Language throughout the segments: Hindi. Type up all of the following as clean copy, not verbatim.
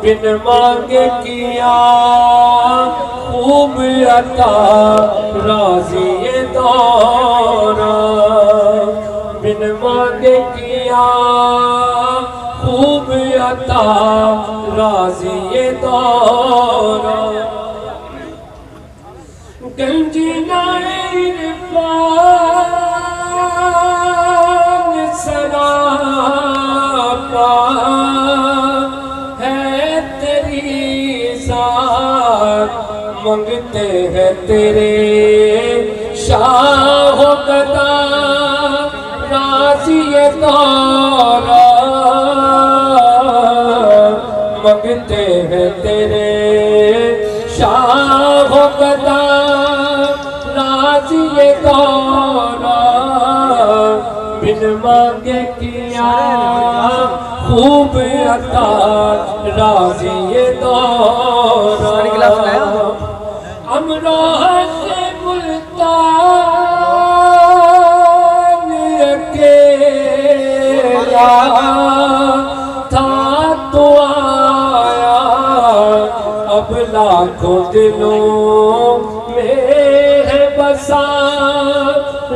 बिन मांगे किया खूब अता राजी ये दौरा, बिन मांगे किया खूब अता राजी ये दौरा। गंजी नाइन पान सरापा है तेरी ज़ात, मंगते हैं तेरे शाह गदा राज़ी ये दौरा, मंगते हैं तेरे शाह गदा राज़ी ये दौरा, बिन मांगे किया खूब अता राज़ी ये दौरा। अमरोह से मुल्तान अकेला था तो आया, अब लाखों दिलों में है बसा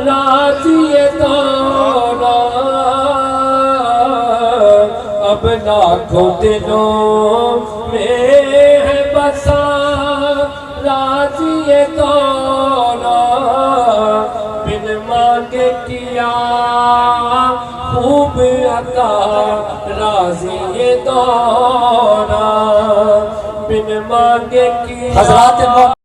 राज़ी ये दौरा, अब लाखों दिलों में है बसा राज़ी ये दौरा, बिन मांगे किया खूब अता राज़ी ये दौरा, बिन मांगे किया।